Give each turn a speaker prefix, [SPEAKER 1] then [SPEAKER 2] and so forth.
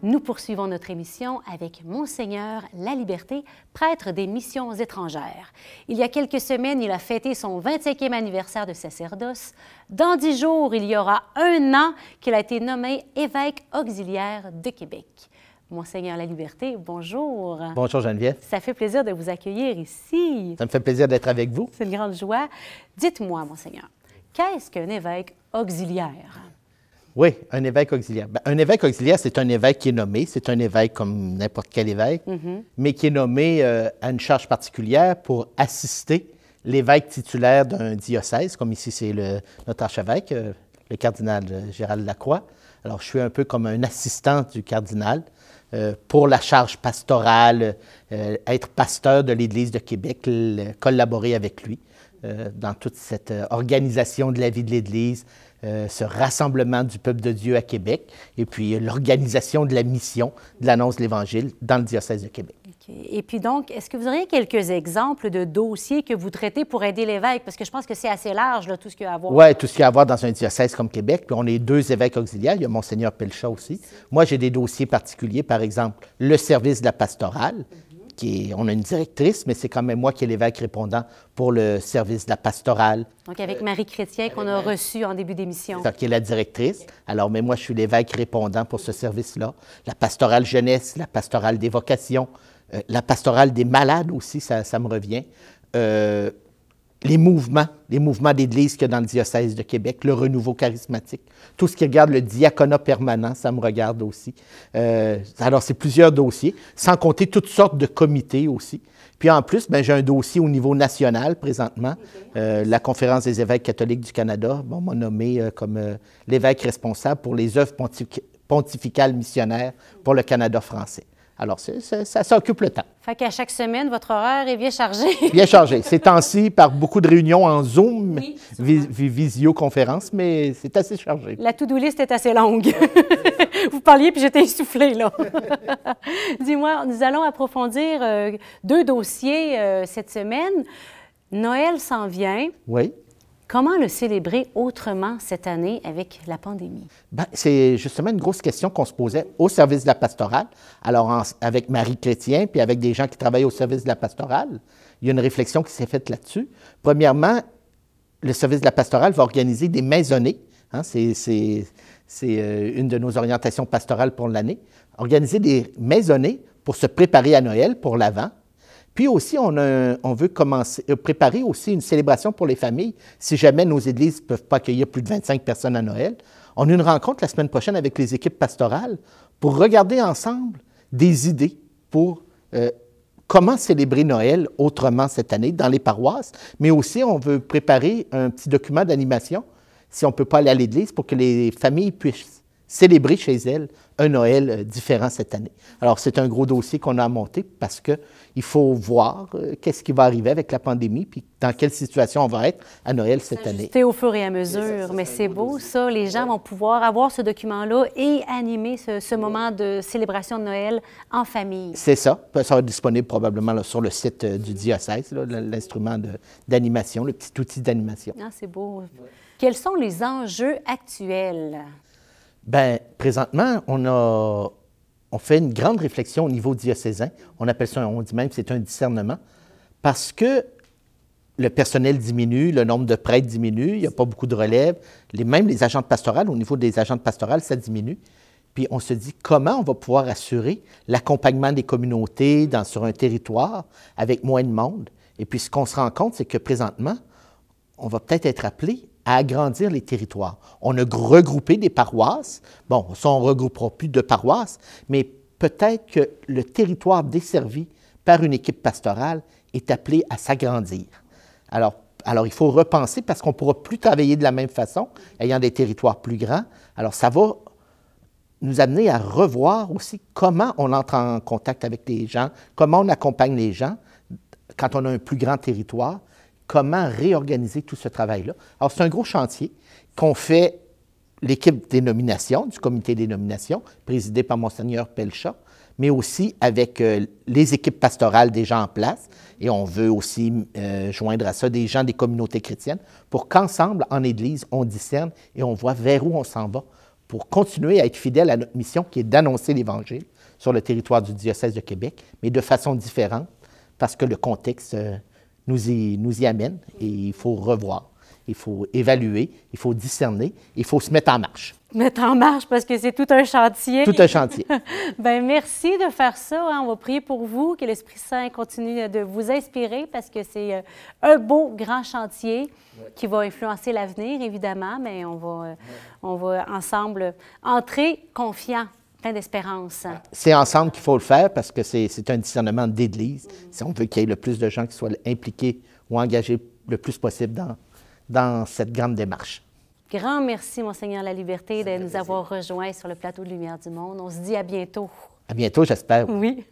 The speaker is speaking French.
[SPEAKER 1] Nous poursuivons notre émission avec Monseigneur Laliberté, prêtre des missions étrangères. Il y a quelques semaines, il a fêté son 25e anniversaire de sacerdoce. Dans 10 jours, il y aura 1 an qu'il a été nommé évêque auxiliaire de Québec. Monseigneur Laliberté, bonjour.
[SPEAKER 2] Bonjour Geneviève.
[SPEAKER 1] Ça fait plaisir de vous accueillir ici.
[SPEAKER 2] Ça me fait plaisir d'être avec vous.
[SPEAKER 1] C'est une grande joie. Dites-moi, Monseigneur, qu'est-ce qu'un évêque auxiliaire?
[SPEAKER 2] Oui, un évêque auxiliaire. Bien, un évêque auxiliaire, c'est un évêque qui est nommé. C'est un évêque comme n'importe quel évêque, mais qui est nommé à une charge particulière pour assister l'évêque titulaire d'un diocèse, comme ici c'est notre archevêque, le cardinal Gérald Lacroix. Alors, je suis un peu comme un assistant du cardinal pour la charge pastorale, être pasteur de l'Église de Québec, collaborer avec lui dans toute cette organisation de la vie de l'Église, ce rassemblement du peuple de Dieu à Québec, et puis l'organisation de la mission de l'annonce de l'Évangile dans le diocèse de Québec.
[SPEAKER 1] Okay. Et puis donc, est-ce que vous auriez quelques exemples de dossiers que vous traitez pour aider l'évêque? Parce que je pense que c'est assez large, là, tout ce qu'il y a à voir.
[SPEAKER 2] Oui, tout ce qu'il y a à voir dans un diocèse comme Québec. Puis on est 2 évêques auxiliaires. Il y a Monseigneur Pelchat aussi. Moi, j'ai des dossiers particuliers, par exemple, le service de la pastorale. On a une directrice, mais c'est quand même moi qui est l'évêque répondant pour le service de la pastorale.
[SPEAKER 1] Donc, avec Marie Chrétien, qu'on a reçu en début d'émission.
[SPEAKER 2] C'est ça, qui est la directrice. Alors, mais moi, je suis l'évêque répondant pour ce service-là. La pastorale jeunesse, la pastorale des vocations, la pastorale des malades aussi, ça me revient. Les mouvements d'Église qu'il y a dans le diocèse de Québec, le renouveau charismatique, tout ce qui regarde le diaconat permanent, ça me regarde aussi. Alors, c'est plusieurs dossiers, sans compter toutes sortes de comités aussi. Puis en plus, j'ai un dossier au niveau national présentement. La Conférence des évêques catholiques du Canada m'a nommé comme l'évêque responsable pour les œuvres pontificales missionnaires pour le Canada français. Alors, ça occupe le temps.
[SPEAKER 1] Fait qu'à chaque semaine, votre horaire est bien chargé.
[SPEAKER 2] Bien chargé. Ces temps-ci, par beaucoup de réunions en Zoom, visioconférence, mais c'est assez chargé.
[SPEAKER 1] La to-do list est assez longue. Vous parliez, puis j'étais essoufflée, là. Dis-moi, nous allons approfondir 2 dossiers cette semaine. Noël s'en vient.
[SPEAKER 2] Oui.
[SPEAKER 1] Comment le célébrer autrement cette année avec la pandémie?
[SPEAKER 2] C'est justement une grosse question qu'on se posait au service de la pastorale. Alors, avec Marie Chrétien, puis avec des gens qui travaillent au service de la pastorale, il y a une réflexion qui s'est faite là-dessus. Premièrement, le service de la pastorale va organiser des maisonnées. Hein, c'est une de nos orientations pastorales pour l'année. Organiser des maisonnées pour se préparer à Noël, pour l'Avent. Puis aussi, on veut préparer aussi une célébration pour les familles. Si jamais nos églises ne peuvent pas accueillir plus de 25 personnes à Noël, on a une rencontre la semaine prochaine avec les équipes pastorales pour regarder ensemble des idées pour comment célébrer Noël autrement cette année dans les paroisses. Mais aussi, on veut préparer un petit document d'animation, si on ne peut pas aller à l'église, pour que les familles puissent célébrer chez elles un Noël différent cette année. Alors, c'est un gros dossier qu'on a à monter parce qu'il faut voir qu'est-ce qui va arriver avec la pandémie puis dans quelle situation on va être à Noël cette année.
[SPEAKER 1] C'est au fur et à mesure, mais c'est beau ça. Les gens vont pouvoir avoir ce document-là et animer ce moment de célébration de Noël en famille.
[SPEAKER 2] C'est ça. Ça va être disponible probablement là, sur le site du diocèse, l'instrument d'animation, le petit outil d'animation.
[SPEAKER 1] Ah, c'est beau. Quels sont les enjeux actuels?
[SPEAKER 2] Bien, présentement, on fait une grande réflexion au niveau diocésain. On appelle ça, on dit même que c'est un discernement, parce que le personnel diminue, le nombre de prêtres diminue, il n'y a pas beaucoup de relève. Même les agentes pastorales, au niveau des agentes pastorales, ça diminue. Puis on se dit comment on va pouvoir assurer l'accompagnement des communautés sur un territoire avec moins de monde. Et puis ce qu'on se rend compte, c'est que présentement, on va peut-être être appelé à agrandir les territoires. On a regroupé des paroisses. Bon, ça, on ne regroupera plus de paroisses, mais peut-être que le territoire desservi par une équipe pastorale est appelé à s'agrandir. Alors, il faut repenser parce qu'on ne pourra plus travailler de la même façon, ayant des territoires plus grands. Alors, ça va nous amener à revoir aussi comment on entre en contact avec les gens, comment on accompagne les gens quand on a un plus grand territoire. Comment réorganiser tout ce travail-là. Alors, c'est un gros chantier qu'ont fait l'équipe des nominations, du comité des nominations, présidé par Monseigneur Pelchat, mais aussi avec les équipes pastorales déjà en place. Et on veut aussi joindre à ça des gens des communautés chrétiennes pour qu'ensemble, en Église, on discerne et on voit vers où on s'en va pour continuer à être fidèle à notre mission qui est d'annoncer l'Évangile sur le territoire du diocèse de Québec, mais de façon différente parce que le contexte nous y amène et il faut revoir, il faut évaluer, il faut discerner, il faut se mettre en marche.
[SPEAKER 1] Mettre en marche parce que c'est tout un chantier.
[SPEAKER 2] Tout un chantier.
[SPEAKER 1] Bien, merci de faire ça. Hein. On va prier pour vous, que l'Esprit Saint continue de vous inspirer parce que c'est un beau, grand chantier qui va influencer l'avenir, évidemment, mais on va ensemble entrer confiants, plein d'espérance.
[SPEAKER 2] C'est ensemble qu'il faut le faire parce que c'est un discernement d'Église. Si on veut qu'il y ait le plus de gens qui soient impliqués ou engagés le plus possible dans cette grande démarche.
[SPEAKER 1] Grand merci, Monseigneur Laliberté, de nous avoir rejoints sur le plateau de Lumière du Monde. On se dit à bientôt.
[SPEAKER 2] À bientôt, j'espère.
[SPEAKER 1] Oui.